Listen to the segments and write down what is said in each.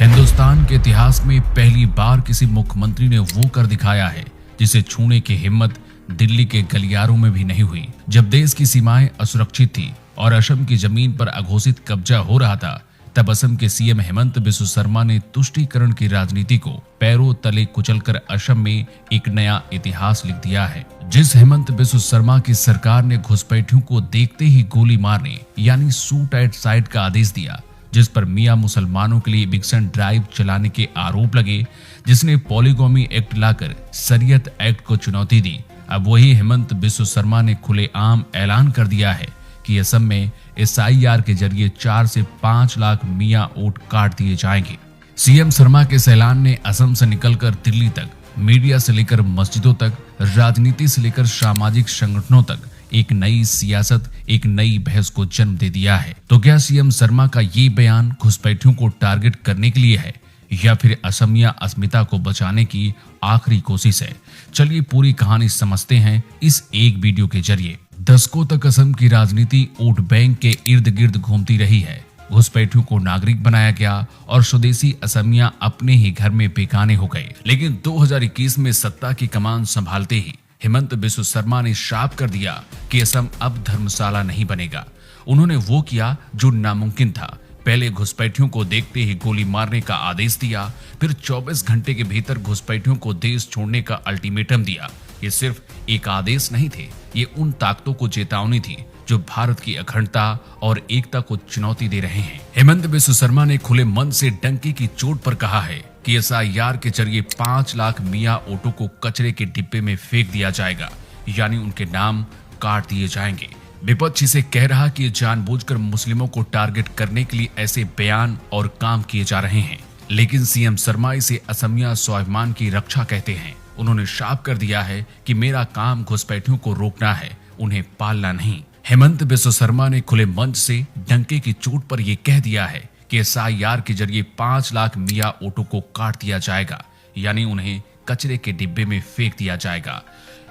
हिंदुस्तान के इतिहास में पहली बार किसी मुख्यमंत्री ने वो कर दिखाया है जिसे छूने की हिम्मत दिल्ली के गलियारों में भी नहीं हुई। जब देश की सीमाएं असुरक्षित थी और असम की जमीन पर अघोषित कब्जा हो रहा था, तब असम के सीएम हेमंत बिस्वा शर्मा ने तुष्टीकरण की राजनीति को पैरों तले कुचलकर असम में एक नया इतिहास लिख दिया है। जिस हेमंत बिस्वा शर्मा की सरकार ने घुसपैठियों को देखते ही गोली मारने यानी शूट एट साइट का आदेश दिया, जिस पर मियां मुसलमानों के लिए इविक्शन ड्राइव चलाने के आरोप लगे, जिसने पॉलीगोमी एक्ट लाकर शरीयत एक्ट को चुनौती दी, अब वही हेमंत बिस्वा शर्मा ने खुलेआम ऐलान कर दिया है कि असम में SIR के जरिए 4 से 5 लाख मियां वोट काट दिए जाएंगे। सीएम शर्मा के इस ऐलान ने असम से निकलकर दिल्ली तक, मीडिया से लेकर मस्जिदों तक, राजनीति से लेकर सामाजिक संगठनों तक एक नई सियासत, एक नई बहस को जन्म दे दिया है। तो क्या सीएम शर्मा का ये बयान घुसपैठियों को टारगेट करने के लिए है या फिर असमिया अस्मिता को बचाने की आखिरी कोशिश है? चलिए पूरी कहानी समझते हैं इस एक वीडियो के जरिए। दशकों तक असम की राजनीति वोट बैंक के इर्द गिर्द घूमती रही है। घुसपैठियों को नागरिक बनाया गया और स्वदेशी असमिया अपने ही घर में बेगाने हो गए। लेकिन 2021 में सत्ता की कमान संभालते ही हेमंत बिस्वा शर्मा ने साफ कर दिया कि असम अब धर्मशाला नहीं बनेगा। उन्होंने वो किया जो नामुमकिन था। पहले घुसपैठियों को देखते ही गोली मारने का आदेश दिया, फिर 24 घंटे के भीतर घुसपैठियों को देश छोड़ने का अल्टीमेटम दिया। ये सिर्फ एक आदेश नहीं थे, ये उन ताकतों को चेतावनी थी जो भारत की अखंडता और एकता को चुनौती दे रहे हैं। हेमंत बिस्वा शर्मा ने खुले मन से डंके की चोट पर कहा है कि SIR के जरिए 5 लाख मियां वोटों को कचरे के डिब्बे में फेंक दिया जाएगा, यानी उनके नाम काट दिए जाएंगे। विपक्ष इसे कह रहा कि ये जानबूझकर मुस्लिमों को टारगेट करने के लिए ऐसे बयान और काम किए जा रहे हैं, लेकिन सीएम शर्मा इसे असमिया स्वाभिमान की रक्षा कहते हैं। उन्होंने साफ कर दिया है कि मेरा काम घुसपैठियों को रोकना है, उन्हें पालना नहीं। हेमंत बिस्वा शर्मा ने खुले मंच से डंके की चोट पर यह कह दिया है कि SIR के जरिए 5 लाख मियां वोटों को काट दिया जाएगा, यानी उन्हें कचरे के डिब्बे में फेंक दिया जाएगा।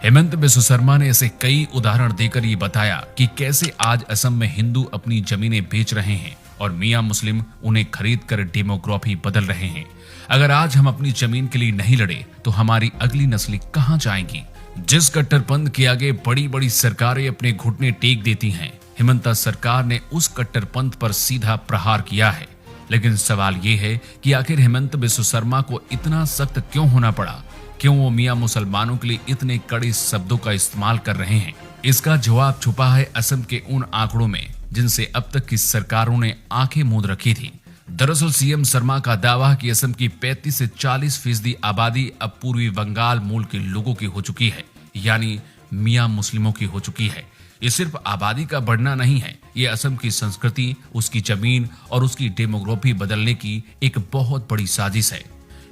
हेमंत बिस्वा शर्मा ने ऐसे कई उदाहरण देकर ये बताया कि कैसे आज असम में हिंदू अपनी जमीनें बेच रहे हैं और मियां मुस्लिम उन्हें खरीद कर डेमोग्राफी बदल रहे हैं। अगर आज हम अपनी जमीन के लिए नहीं लड़े तो हमारी अगली नस्लें कहां जाएंगी? जिस कट्टरपंथ के आगे बड़ी बड़ी सरकारें अपने घुटने टेक देती हैं, हेमंत सरकार ने उस कट्टरपंथ पर सीधा प्रहार किया है। लेकिन सवाल ये है कि आखिर हेमंत बिस्वा शर्मा को इतना सख्त क्यों होना पड़ा? क्यों वो मियां मुसलमानों के लिए इतने कड़े शब्दों का इस्तेमाल कर रहे हैं? इसका जवाब छुपा है असम के उन आंकड़ों में जिनसे अब तक की सरकारों ने आंखें मूंद रखी थी। दरअसल सीएम शर्मा का दावा कि असम की 35 से 40% आबादी अब पूर्वी बंगाल मूल के लोगों की हो चुकी है, यानी मियां मुस्लिमों की हो चुकी है। ये सिर्फ आबादी का बढ़ना नहीं है, ये असम की संस्कृति, उसकी जमीन और उसकी डेमोग्राफी बदलने की एक बहुत बड़ी साजिश है।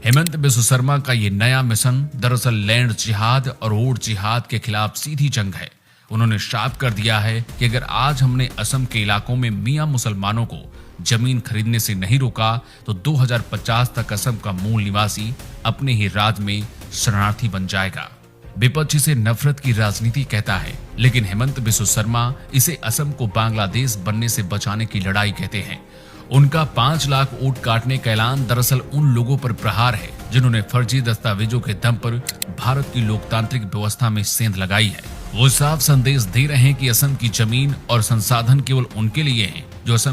हेमंत बिस्वा शर्मा का ये नया मिशन दरअसल लैंड जिहाद और वोट जिहाद के खिलाफ सीधी जंग है। उन्होंने साफ कर दिया है कि अगर आज हमने असम के इलाकों में मियां मुसलमानों को जमीन खरीदने से नहीं रोका तो 2050 तक असम का मूल निवासी अपने ही राज्य में शरणार्थी बन जाएगा। विपक्ष इसे नफरत की राजनीति कहता है, लेकिन हेमंत बिस्वा शर्मा इसे असम को बांग्लादेश बनने से बचाने की लड़ाई कहते हैं। उनका 5 लाख वोट काटने का ऐलान दरअसल उन लोगों पर प्रहार है जिन्होंने फर्जी दस्तावेजों के दम पर भारत की लोकतांत्रिक व्यवस्था में सेंध लगाई है। वो साफ संदेश दे रहे हैं कि असम की जमीन और संसाधन केवल उनके लिए हैं जो असम